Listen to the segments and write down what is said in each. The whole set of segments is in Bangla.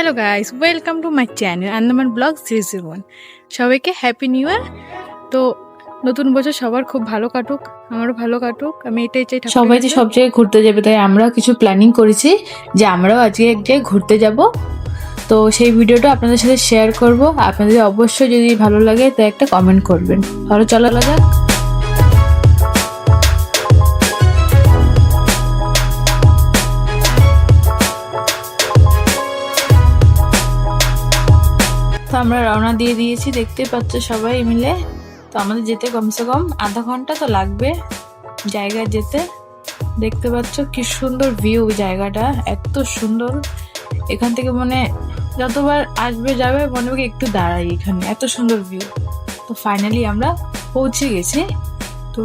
Hello guys, welcome to my channel Andaman blog 001। সবাইকে হ্যাপি নিউ ইয়ার। তো নতুন বছর সবার খুব ভালো কাটুক, আমারও ভালো কাটুক, আমি এটাই চাই। সবাই যে সব জায়গায় ঘুরতে যাবে, তাই আমরাও কিছু প্ল্যানিং করেছি যে আমরাও আজকে এক জায়গায় ঘুরতে যাব। তো সেই ভিডিওটা আপনাদের সাথে শেয়ার করব। আপনাদের অবশ্যই যদি ভালো লাগে তো একটা কমেন্ট করবেন। তাহলে চলো যাক। তো আমরা রওনা দিয়ে দিয়েছি, দেখতে পাচ্ছ সবাই মিলে। তো আমাদের যেতে কমসে কম আধা ঘন্টা তো লাগবে জায়গায় যেতে। দেখতে পাচ্ছ কি সুন্দর ভিউ, জায়গাটা এত সুন্দর। এখান থেকে মনে যতবার আসবে যাবে মনে হবে একটু দাঁড়াই এখানে, এত সুন্দর ভিউ। তো ফাইনালি আমরা পৌঁছে গেছি। তো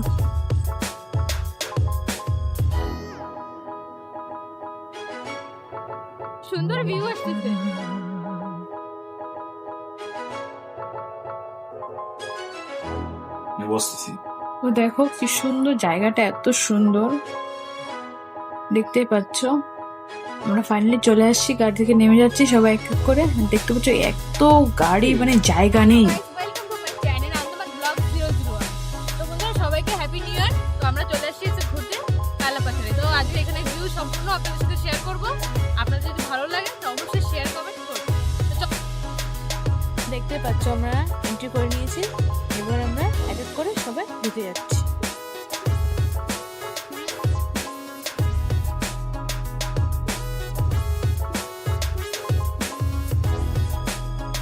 সুন্দর ভিউ আসছে। তো দেখো কি সুন্দর জায়গাটা, এত সুন্দর দেখতে পাচ্ছ। আমরা ফাইনালি চলে আসছি, গাড়ি থেকে নেমে যাচ্ছি সবাই এক এক করে। দেখতে পাচ্ছ এত গাড়ি, মানে জায়গা নেই। Welcome to my channel Andaman blog 001। তো বন্ধুরা সবাইকে হ্যাপি নিউ ইয়ার। তো আমরা চলে আসছি ঘুরতে কালাপাথারে। তো আজকে এখানে ভিউ সম্পূর্ণ আপনাদের সাথে শেয়ার করব। আপনাদের যদি ভালো লাগে তো অবশ্যই শেয়ার কমেন্ট করবেন। দেখতে পাচ্ছ আমরা এন্ট্রি করে নিয়েছি, এবার আমরা এক এক করে সবাই ঢুকে যাচ্ছি।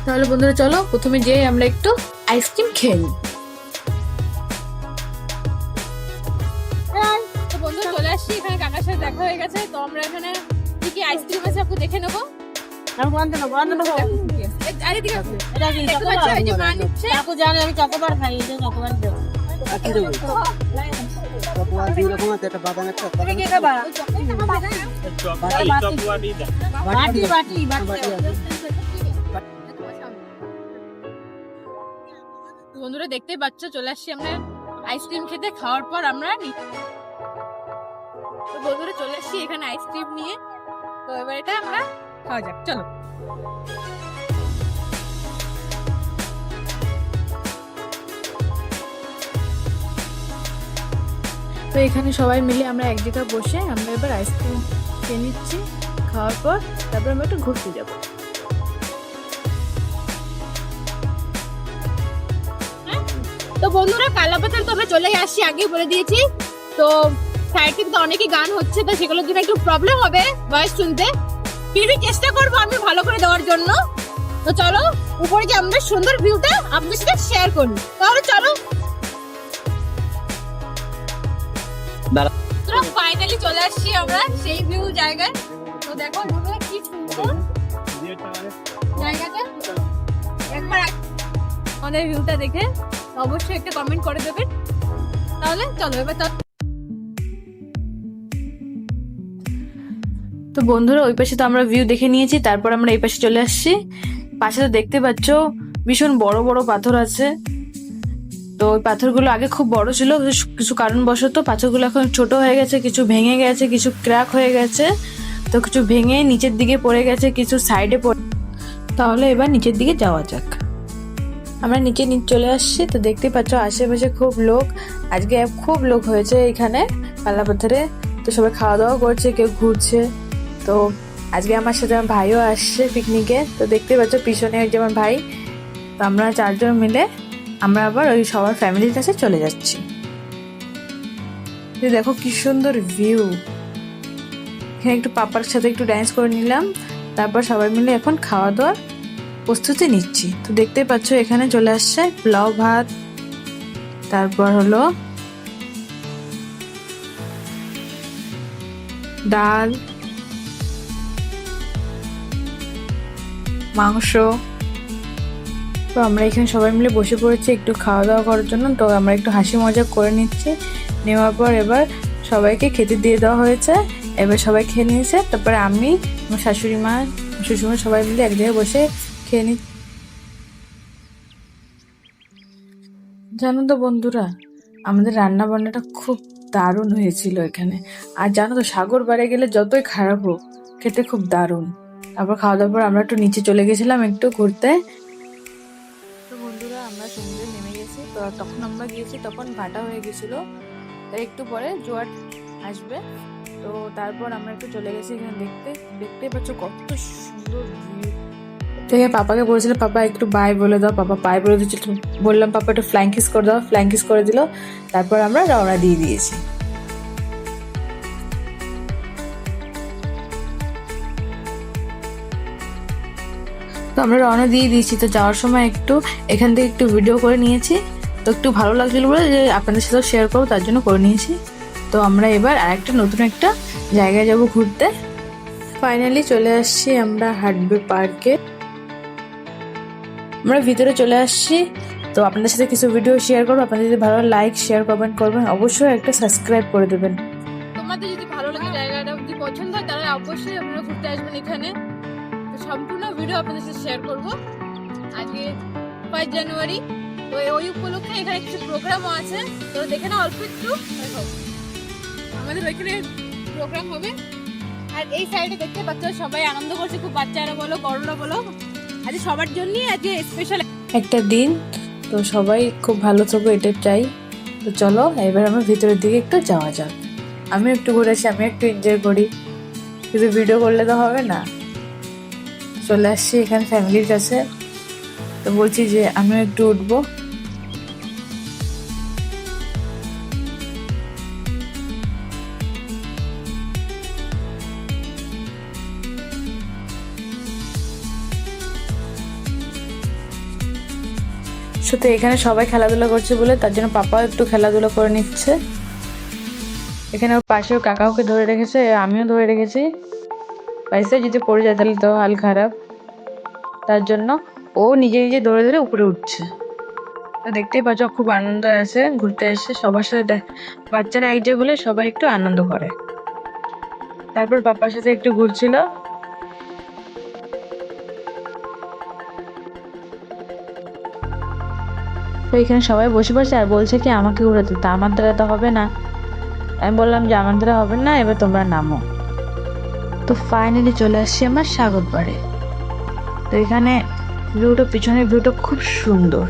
তাহলে বন্ধুরা চলো প্রথমে যে আমরা একটু আইসক্রিম খেয়ে নিই। তো বন্ধুরা চলে আসছি, এখানে কাকার সাথে দেখা হয়ে গেছে। তো আমরা এখানে কি কি আইসক্রিম আছে আপনি দেখে নেবো। বন্ধুরা দেখতেই পাচ্ছ চলে আসছি আমরা আইসক্রিম খেতে। খাওয়ার পর আমরা বন্ধুরা চলে আসছি এখানে আইসক্রিম নিয়ে। তো এবার এটা আমরা খাওয়া যাক, চলো। তো এখানে সবাই মিলে আমরা এক জায়গায় বসে আমরা এবার আইসক্রিম খেয়ে নিচ্ছি। খাওয়ার পর তারপর আমরা একটু ঘুরতে যাব। তো বন্ধুরা কালাপাতার তো আমরা চলে আসছি, আগেই বলে দিয়েছি। তো সাইড থেকে তো অনেকই গান হচ্ছে, তো সেগুলোর জন্য একটু প্রবলেম হবে ভয়েস শুনতে। ফিরবি চেষ্টা করবো আমি ভালো করে দেওয়ার জন্য। তো চলো উপরে যে আমরা সুন্দর ভিউটা আপনাদের সাথে শেয়ার করি। তাহলে চলো। তো ফাইনালি চলে আসছি আমরা সেই ভিউ জায়গায়। তো দেখো বন্ধুরা কি সুন্দর জায়গাটা। একবার আমাদের ভিউটা দেখে অবশ্যই একটা কমেন্ট করে দেবেন। তাহলে চলো এবার তো বন্ধুরা ওই পাশে তো আমরা ভিউ দেখে নিয়েছি, তারপর আমরা এই পাশে চলে আসছি। পাশে তো দেখতে পাচ্ছ ভীষণ বড় বড় পাথর আছে। তো ওই পাথরগুলো আগে খুব বড় ছিল, কিছু কারণবশত পাথরগুলো এখন ছোট হয়ে গেছে, কিছু ভেঙে গেছে, কিছু ক্র্যাক হয়ে গেছে। তো কিছু ভেঙে নিচের দিকে পড়ে গেছে, কিছু সাইডে পড়ে। তাহলে এবার নিচের দিকে যাওয়া যাক। আমরা নিচে চলে আসছি। তো দেখতে পাচ্ছ আশেপাশে খুব লোক, আজকে খুব লোক হয়েছে এখানে কালাপাথরে। তো সবাই খাওয়া দাওয়া করছে, কেউ ঘুরছে। তো আজকে আমার সাথে আমার ভাইও আসছে পিকনিকে। তো দেখতে পাচ্ছ পিছনে যেমন ভাই। তো আমরা চারজন মিলে আমরা আবার ওই সবার ফ্যামিলির কাছে চলে যাচ্ছি। দেখো কি সুন্দর ভিউ। এখানে একটু পাপার সাথে একটু ডান্স করে নিলাম, তারপর সবাই মিলে এখন খাওয়া দাওয়ার প্রস্তুতি নিচ্ছি। তো দেখতে পাচ্ছ এখানে চলে আসছে পোলাও ভাত, তারপর হলো ডাল, মাংস। তো আমরা এখানে সবাই মিলে বসে পড়েছি একটু খাওয়া দাওয়া করার জন্য। তো আমরা একটু হাসি মজা করে নিচ্ছি। নেওয়ার পর এবার সবাইকে খেতে দিয়ে দেওয়া হয়েছে। এবার সবাই খেয়ে নিয়েছে। তারপরে আমি, আমার শাশুড়ি মা, শ্বশুরমা সবাই মিলে এক জায়গায় বসে খেয়ে নি। জানো তো বন্ধুরা, আমাদের রান্না বান্নাটা খুব দারুণ হয়েছিল এখানে। আর জানো তো সাগর বাড়ি গেলে যতই খারাপ হোক খেতে খুব দারুণ। তারপর খাওয়া দাওয়ার পর আমরা একটু নিচে চলে গেছিলাম একটু ঘুরতে। তো বন্ধুরা আমরা সমুদ্রে নেমে গেছি। তো তখন আমরা গিয়েছি তখন ভাটা হয়ে গেছিলো, তাই একটু পরে জোয়ার আসবে। তো তারপর আমরা একটু চলে গেছি এখানে দেখতে পাচ্ছ কত সুন্দর ভিউ। তো এখানে পাপাকে বলেছিল পাপা একটু বাই বলে দাও, পাপা বাই বলে দিচ্ছিল। বললাম পাপা একটু ফ্লাইং কিস করে দাও, ফ্লাইং কিস করে দিল। তারপর আমরা রওনা দিয়ে দিয়েছি। তো আমরা রওনা দিয়ে দিয়েছি। তো যাওয়ার সময় একটু এখান থেকে একটু ভিডিও করে নিয়েছি। তো একটু ভালো লাগছিল বলে যে আপনাদের সাথে শেয়ার করবো, তার জন্য করে নিয়েছি। তো আমরা এবার আরেকটা নতুন একটা জায়গায় যাব ঘুরতে। ফাইনালি চলে আসছি আমরা হাঁটবে পার্কে। আমরা ভিতরে চলে আসছি। তো আপনাদের সাথে কিছু ভিডিও শেয়ার করবো। আপনাদের যদি ভালো লাইক শেয়ার কমেন্ট করবেন, অবশ্যই একটা সাবস্ক্রাইব করে দেবেন। তোমাদের যদি ভালো লাগে জায়গাটা যদি পছন্দ হয় তাহলে অবশ্যই আপনারা ঘুরতে আসবেন এখানে। তো সম্পূর্ণ ভিডিও আপনাদের সাথে শেয়ার করব। আজকে 5 জানুয়ারি, তো ওই উপলক্ষে এখানে কিছু প্রোগ্রামও আছে। তো দেখে না অল্প একটু দেখো, আমাদের ওইখানে প্রোগ্রাম হবে। আর এই সাইডে দেখতে পাচ্ছ সবাই আনন্দ করছে খুব, বাচ্চারা বলো বড়রা বলো। আজ সবার জন্যই আজকে স্পেশাল একটা দিন। তো সবাই খুব ভালো থাকবো এটা চাই। তো চলো এবার আমরা ভিতরের দিকে একটু যাওয়া যাক। আমি একটু ঘুরেছি, আমি একটু এনজয় করি, শুধু ভিডিও করলে তো হবে না। চলে আসছি এখানে ফ্যামিলির কাছে। তো বলছি যে আমিও একটু উঠবো। তো এখানে সবাই খেলাধুলা করছে বলে তার জন্য পাপাও একটু খেলাধুলা করে নিচ্ছে। এখানে ওর পাশে কাকাওকে ধরে রেখেছে, আমিও ধরে রেখেছি। পাইসে যদি পড়ে যায় তাহলে তো হাল খারাপ, তার জন্য ও নিজে নিজে ধরে ধরে উপরে উঠছে। তো দেখতেই পাচ্ছ খুব আনন্দ আছে ঘুরতে এসে সবার সাথে। বাচ্চারা এক জায়গায় হলে সবাই একটু আনন্দ করে। তারপর পাপার সাথে একটু ঘুরছিল। তো এখানে সবাই বসে পড়ছে আর বলছে কি আমাকে ঘুরাতে। তা আমার দ্বারা তো হবে না। আমি বললাম যে আমার দ্বারা হবে না, এবার তোমরা নামো। তো ফাইনালি চলে আসছি আমার স্বাগত বাড়ি। তো এখানে ভিউটা, পিছনের ভিউটা খুব সুন্দর।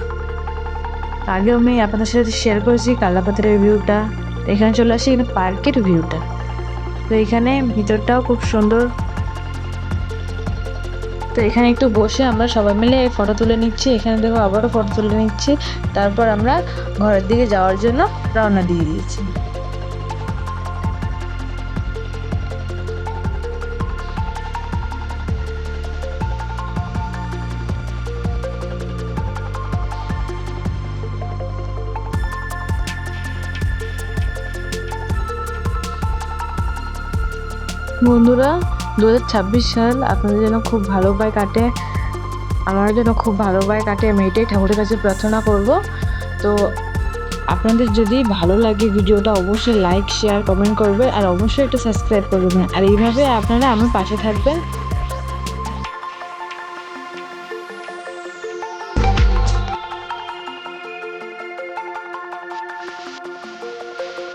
আগেও আমি আপনাদের সাথে শেয়ার করেছি কালাপাথরের ভিউটা। তো এখানে চলে আসছি এখানে পার্কের ভিউটা। তো এখানে ভিতরটাও খুব সুন্দর। তো এখানে একটু বসে আমরা সবাই মিলে ফটো তুলে নিচ্ছি। এখানে দেখো আবারও ফটো তুলে নিচ্ছি। তারপর আমরা ঘরের দিকে যাওয়ার জন্য রওনা দিয়ে দিয়েছি। বন্ধুরা 2026 সাল আপনাদের জন্য খুব ভালো উপায় কাটে, আমার জন্য খুব ভালো উপায় কাটে। আমি এটাই ঠাকুরের কাছে প্রার্থনা করব। তো আপনাদের যদি ভালো লাগে ভিডিওটা অবশ্যই লাইক শেয়ার কমেন্ট করবেন, আর অবশ্যই একটা সাবস্ক্রাইব করবেন। আর এইভাবে আপনারা আমার পাশে থাকবেন।